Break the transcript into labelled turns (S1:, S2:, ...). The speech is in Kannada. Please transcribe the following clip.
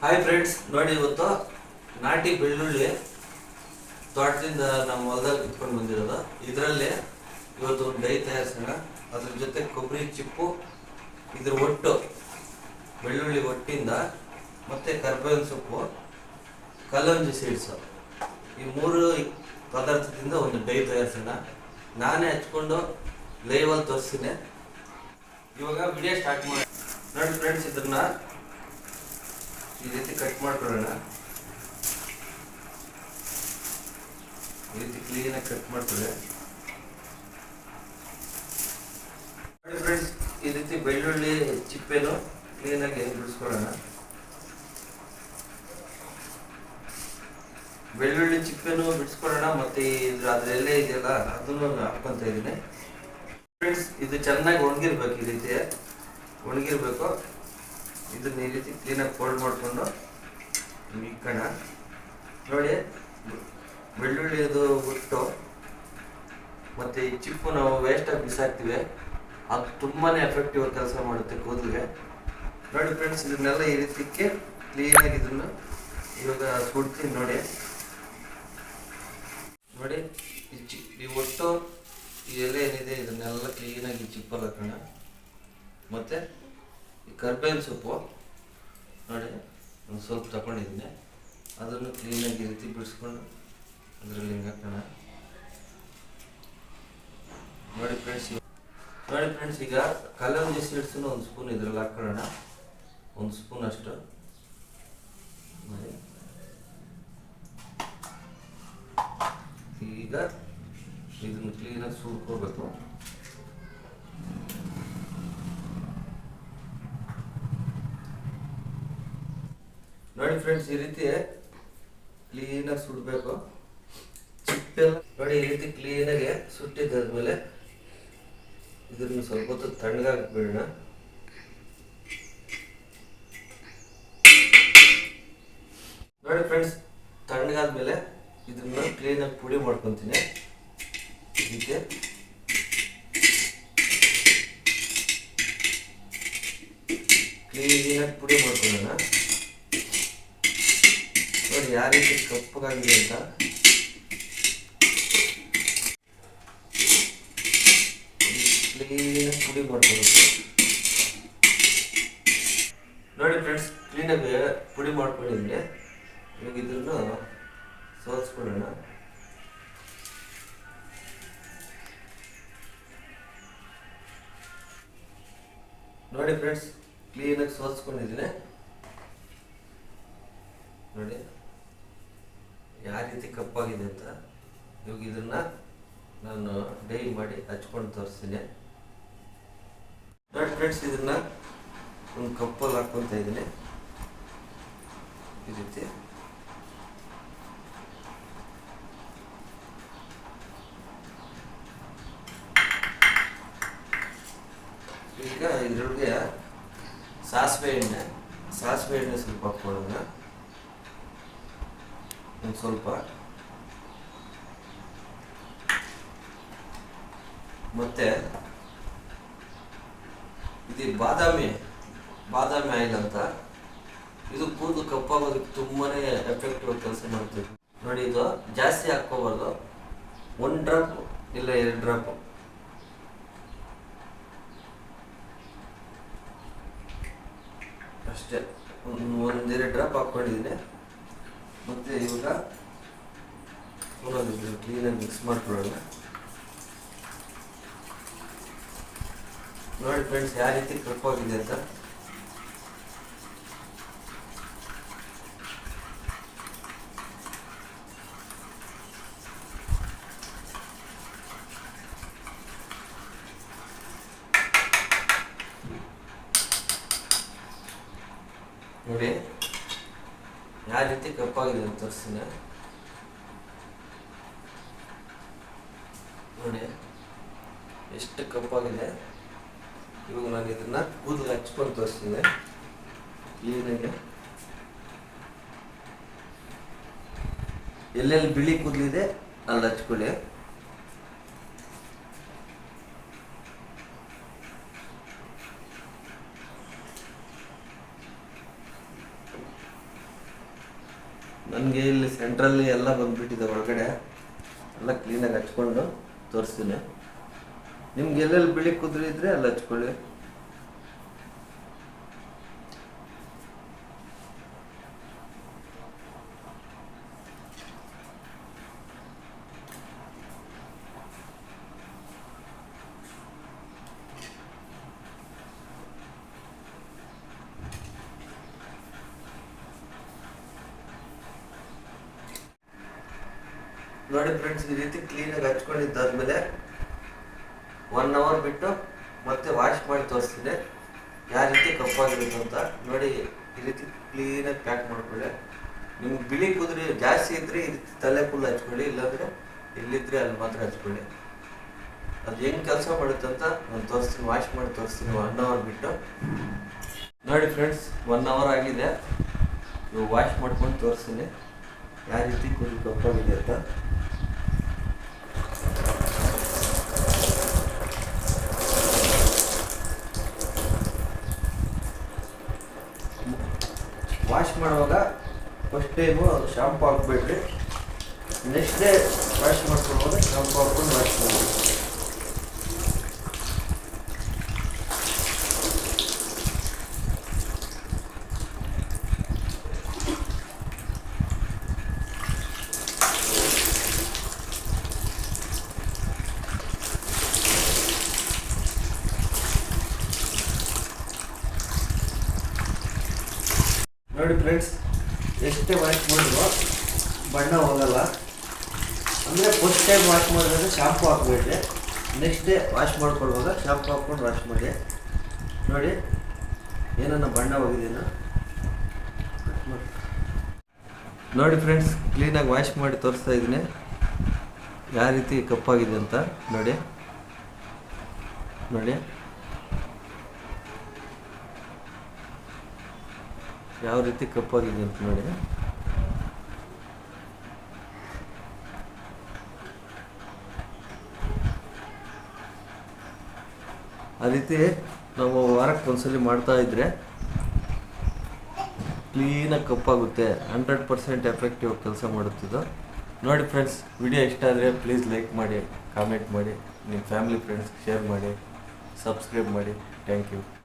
S1: ಹಾಯ್ ಫ್ರೆಂಡ್ಸ್, ನೋಡಿ ಇವತ್ತು ನಾಟಿ ಬೆಳ್ಳುಳ್ಳಿ ತೋಟದಿಂದ ನಮ್ಮ ಹೊಲದಲ್ಲಿ ಕಿತ್ಕೊಂಡು ಬಂದಿರೋದು. ಇದರಲ್ಲಿ ಇವತ್ತು ಒಂದು ಡೈ ತಯಾರಿಸೋಣ. ಅದ್ರ ಜೊತೆ ಕೊಬ್ಬರಿ ಚಿಪ್ಪು, ಇದ್ರ ಒಟ್ಟು ಬೆಳ್ಳುಳ್ಳಿ ಒಟ್ಟಿಂದ ಮತ್ತು ಕರ್ಬೇವಿನ ಸೊಪ್ಪು, ಕಲ್ಲಂಜಿ ಸೀಡ್ಸು, ಈ ಮೂರು ಪದಾರ್ಥದಿಂದ ಒಂದು ಡೈ ತಯಾರಿಸೋಣ. ನಾನೇ ಹಚ್ಕೊಂಡು ಲೈವಲ್ಲಿ ತೋರಿಸ್ತೀನಿ. ಇವಾಗ ವಿಡಿಯೋ ಸ್ಟಾರ್ಟ್ ಮಾಡಿ. ನೋಡಿ ಫ್ರೆಂಡ್ಸ್, ಇದನ್ನ ಈ ರೀತಿ ಕಟ್ ಮಾಡ್ಕೊಳ್ಳೋಣ. ಈ ರೀತಿ ಕ್ಲೀನಾಗಿ ಕಟ್ ಮಾಡ್ಕೊಳ್ಳಿ. ನೋಡಿ ಫ್ರೆಂಡ್ಸ್, ಈ ರೀತಿ ಬೆಳ್ಳುಳ್ಳಿ ಚಿಪ್ಪೆನು ಕ್ಲೀನಾಗಿ ಬಿಡಿಸ್ಕೊಳ್ಳೋಣ. ಬೆಳ್ಳುಳ್ಳಿ ಚಿಪ್ಪೆನು ಬಿಡಿಸ್ಕೊಳ್ಳೋಣ. ಮತ್ತೆ ಅದ್ರ ಎಲೆ ಇದೆಯಲ್ಲ ಅದನ್ನು ಹಾಕ್ಕೊಂತ ಇದ್ದೀನಿ. ಫ್ರೆಂಡ್ಸ್, ಇದು ಚೆನ್ನಾಗಿ ಒಣಗಿರ್ಬೇಕು. ಈ ರೀತಿ ಒಣಗಿರ್ಬೇಕು. ಇದನ್ನ ಈ ರೀತಿ ಕ್ಲೀನಾಗಿ ಫೋಲ್ಡ್ ಮಾಡಿಕೊಂಡು ಇಕ್ಕೋಣ. ನೋಡಿ, ಬೆಳ್ಳುಳ್ಳಿದು ಒಟ್ಟು ಮತ್ತು ಈ ಚಿಪ್ಪು ನಾವು ವೇಸ್ಟಾಗಿ ಬಿಸಾಕ್ತೀವಿ, ಅದು ತುಂಬಾ ಎಫೆಕ್ಟಿವ್ ಕೆಲಸ ಮಾಡುತ್ತೆ ಕೂದಲಿಗೆ. ನೋಡಿ ಫ್ರೆಂಡ್ಸ್, ಇದನ್ನೆಲ್ಲ ಈ ರೀತಿಕ್ಕೆ ಕ್ಲೀನಾಗಿ ಇದನ್ನು ಇವಾಗ ಸುಡ್ತೀನಿ. ನೋಡಿ ನೋಡಿ, ಈ ಒಟ್ಟು ಈ ಎಲೆ ಏನಿದೆ ಇದನ್ನೆಲ್ಲ ಕ್ಲೀನಾಗಿ ಚಿಪ್ಪಲ್ಲಿ ಹಾಕೋಣ. ಮತ್ತು ಈ ಕರ್ಬೇವಿನ ಸೊಪ್ಪು ನೋಡಿ ಒಂದು ಸ್ವಲ್ಪ ತಗೊಂಡಿದ್ದೀನಿ, ಅದನ್ನು ಕ್ಲೀನಾಗಿ ಈ ರೀತಿ ಬಿಡಿಸ್ಕೊಂಡು ಅದರಲ್ಲಿ ಹಿಂಗೆ ಹಾಕೋಣ. ನೋಡಿ ಫ್ರೆಂಡ್ಸ್, ಈಗ ಕಲ್ಲಂಜಿ ಸೀಡ್ಸನ್ನು ಒಂದು ಸ್ಪೂನ್ ಇದರಲ್ಲಿ ಹಾಕೊಳ್ಳೋಣ. ಒಂದು ಸ್ಪೂನ್ ಅಷ್ಟು ನೋಡಿ. ಈಗ ಇದನ್ನು ಕ್ಲೀನಾಗಿ ಸುಡ್ಕೋಬೇಕು. ನೋಡಿ ಫ್ರೆಂಡ್ಸ್, ಈ ರೀತಿ ಕ್ಲೀನಾಗಿ ಸುಡಬೇಕು. ಚಿಪ್ಪೆಲ್ಲ ನೋಡಿ ಈ ರೀತಿ ಕ್ಲೀನಾಗಿ ಸುಟ್ಟಿದ್ದಾದ್ಮೇಲೆ ಇದನ್ನು ಸ್ವಲ್ಪ ಹೊತ್ತು ತಣ್ಣಗಾಗಿ ಬಿಡೋಣ. ನೋಡಿ ಫ್ರೆಂಡ್ಸ್, ತಣ್ಣಗಾದ್ಮೇಲೆ ಇದನ್ನ ಕ್ಲೀನಾಗಿ ಪುಡಿ ಮಾಡ್ಕೊತೀನಿ. ಇದಕ್ಕೆ ಕ್ಲೀನಾಗಿ ಪುಡಿ ಮಾಡ್ಕೊಳ್ಳೋಣ. ನೋಡಿ ಯಾವ ರೀತಿ ಕಪ್ಪಗಾಗಿದೆ ಅಂತ. ಕ್ಲೀನಾಗಿ ಪುಡಿ ಮಾಡ್ಕೊಬೇಕು. ನೋಡಿ ಫ್ರೆಂಡ್ಸ್, ಕ್ಲೀನಾಗಿ ಪುಡಿ ಮಾಡ್ಕೊಂಡಿದ್ದೀನಿ. ಇವಾಗ ಇದನ್ನು ಸೋಸ್ಕೊಳ್ಳೋಣ. ನೋಡಿ ಫ್ರೆಂಡ್ಸ್, ಕ್ಲೀನಾಗಿ ಸೋಸ್ಕೊಂಡಿದ್ದೀನಿ. ನೋಡಿ ಯಾವ ರೀತಿ ಕಪ್ಪಾಗಿದೆ ಅಂತ. ಇವಾಗ ಇದನ್ನ ನಾನು ಡೈ ಮಾಡಿ ಹಚ್ಕೊಂಡು ತೋರಿಸ್ತೀನಿ. ನೋಡಿ ಫ್ರೆಂಡ್ಸ್, ಇದನ್ನ ಒಂದು ಕಪ್ಪಲ್ಲಿ ಹಾಕ್ಕೊತಾ ಇದ್ದೀನಿ ಈ ರೀತಿ. ಈಗ ಇದರೊಳಗೆ ಸಾಸಿವೆ ಎಣ್ಣೆ ಸ್ವಲ್ಪ ಹಾಕ್ಕೊಳ್ಳೋಣ. ಒಂದು ಸ್ವಲ್ಪ ಮತ್ತೆ ಇದು ಬಾದಾಮಿ ಆಯಿಲ್ ಅಂತ. ಇದು ಕೂದಲು ಕಪ್ಪಾಗೋದಕ್ಕೆ ತುಂಬಾನೇ ಎಫೆಕ್ಟಿವ್ ಕೆಲಸ ಮಾಡ್ತೀವಿ. ನೋಡಿ, ಇದು ಜಾಸ್ತಿ ಹಾಕ್ಕೋಬಾರ್ದು. 1 ಡ್ರಾಪ್ ಇಲ್ಲ 2 ಡ್ರಾಪ್ ಅಷ್ಟೇ. 1-2 ಡ್ರಾಪ್ ಹಾಕ್ಕೊಂಡಿದ್ದೀನಿ. ಮತ್ತು ಇವಾಗ ಕ್ಲೀನಾಗಿ ಮಿಕ್ಸ್ ಮಾಡ್ಕೊಳ್ಳೋಣ. ನೋಡಿ ಫ್ರೆಂಡ್ಸ್, ಯಾವ ರೀತಿ ಕಪ್ಪಾಗಿದೆ ಅಂತ. ನೋಡಿ ಯಾವ ರೀತಿ ಕಪ್ಪಾಗಿದೆ ಅಂತ ತೋರಿಸ್ತೀನಿ. ನೋಡಿ ಎಷ್ಟು ಕಪ್ಪಾಗಿದೆ. ಇವಾಗ ನಾನು ಇದನ್ನ ಕೂದಲು ಹಚ್ಕೊಂಡು ತೋರಿಸ್ತೀನಿ. ಕ್ಲೀನಾಗಿ ಎಲ್ಲೆಲ್ಲಿ ಬಿಳಿ ಕೂದಲಿದೆ ಅಲ್ಲಿ ಹಚ್ಕೊಳ್ಳಿ. ನನಗೆ ಇಲ್ಲಿ ಸೆಂಟ್ರಲ್ಲಿ ಎಲ್ಲ ಬಂದುಬಿಟ್ಟಿದೆ ಒಳಗಡೆ, ಎಲ್ಲ ಕ್ಲೀನಾಗಿ ಹಚ್ಕೊಂಡು ತೋರಿಸ್ತೀನಿ. ನಿಮ್ಗೆ ಎಲ್ಲೆಲ್ಲಿ ಬಿಳಿ ಕುದುರೆ ಇದ್ರೆ ಅಲ್ಲಿ ಹಚ್ಕೊಳ್ಳಿ. ನೋಡಿ ಫ್ರೆಂಡ್ಸ್, ಈ ರೀತಿ ಕ್ಲೀನಾಗಿ ಹಚ್ಕೊಂಡಿದ್ದಾದ್ಮೇಲೆ 1 ಅವರ್ ಬಿಟ್ಟು ಮತ್ತೆ ವಾಶ್ ಮಾಡಿ ತೋರಿಸ್ತೀನಿ ಯಾವ ರೀತಿ ಕಪ್ಪಾಗಿರುತ್ತೆ ಅಂತ. ನೋಡಿ, ಈ ರೀತಿ ಕ್ಲೀನಾಗಿ ಪ್ಯಾಕ್ ಮಾಡ್ಕೊಳ್ಳಿ. ನಿಮ್ಗೆ ಬಿಳಿ ಕುದುರೆ ಜಾಸ್ತಿ ಇದ್ರೆ ಈ ರೀತಿ ತಲೆ ಫುಲ್ ಹಚ್ಕೊಳ್ಳಿ, ಇಲ್ಲಾಂದರೆ ಎಲ್ಲಿದ್ರೆ ಅಲ್ಲಿ ಮಾತ್ರ ಹಚ್ಕೊಳ್ಳಿ. ಅದು ಹೆಂಗೆ ಕೆಲಸ ಮಾಡುತ್ತೆ ಅಂತ ನಾನು ತೋರಿಸ್ತೀನಿ, ವಾಶ್ ಮಾಡಿ ತೋರಿಸ್ತೀನಿ 1 ಅವರ್ ಬಿಟ್ಟು. ನೋಡಿ ಫ್ರೆಂಡ್ಸ್, 1 ಅವರ್ ಆಗಿದೆ. ಇವು ವಾಶ್ ಮಾಡ್ಕೊಂಡು ತೋರಿಸ್ತೀನಿ ಯಾವ ರೀತಿ ಕುದುರೆ ಕಪ್ಪಾಗಿದೆ ಅಂತ. ವಾಶ್ ಮಾಡುವಾಗ ಫಸ್ಟ್ ಟೈಮು ಶಾಂಪು ಹಾಕ್ಬೇಡ್ರಿ. ನೆಕ್ಸ್ಟ್ ಡೇ ವಾಶ್ ಮಾಡ್ಕೊಳ್ವಾಗ ಶಾಂಪು ಹಾಕ್ಕೊಂಡು ವಾಶ್ ಮಾಡಿ. ನೋಡಿ ಫ್ರೆಂಡ್ಸ್, ಎಷ್ಟೇ ವಾಶ್ ಮಾಡಿದ್ರು ಬಣ್ಣ ಹೋಗಲ್ಲ. ಅಂದರೆ ಫಸ್ಟ್ ಟೈಮ್ ವಾಶ್ ಮಾಡಿದಾಗ ಶಾಂಪು ಹಾಕ್ಬೇಡ್ರಿ. ನೆಕ್ಸ್ಟ್ ಡೇ ವಾಶ್ ಮಾಡ್ಕೊಳ್ಳುವಾಗ ಶಾಂಪು ಹಾಕ್ಕೊಂಡು ವಾಶ್ ಮಾಡಿ. ನೋಡಿ, ಏನನ್ನ ಬಣ್ಣ ಹೋಗಿದೆಯಾ ನೋಡಿ ಫ್ರೆಂಡ್ಸ್, ಕ್ಲೀನಾಗಿ ವಾಶ್ ಮಾಡಿ ತೋರಿಸ್ತಾ ಇದ್ದೀನಿ ಯಾವ ರೀತಿ ಕಪ್ಪಾಗಿದೆ ಅಂತ. ನೋಡಿ ನೋಡಿ ಯಾವ ರೀತಿ ಕಪ್ಪಾಗಿದೆ ಅಂತ ನೋಡಿ. ಆ ರೀತಿ ನಾವು ವಾರಕ್ಕೆ ಒಂದ್ಸಲಿ ಮಾಡ್ತಾ ಇದ್ರೆ ಕ್ಲೀನಾಗಿ ಕಪ್ಪಾಗುತ್ತೆ. 100% ಎಫೆಕ್ಟಿವ್ ಕೆಲಸ ಮಾಡುತ್ತಿದ್ದು. ನೋಡಿ ಫ್ರೆಂಡ್ಸ್, ವಿಡಿಯೋ ಇಷ್ಟ ಆದರೆ ಪ್ಲೀಸ್ ಲೈಕ್ ಮಾಡಿ, ಕಾಮೆಂಟ್ ಮಾಡಿ, ನಿಮ್ಮ ಫ್ಯಾಮಿಲಿ ಫ್ರೆಂಡ್ಸ್ ಶೇರ್ ಮಾಡಿ, ಸಬ್ಸ್ಕ್ರೈಬ್ ಮಾಡಿ. Thank you.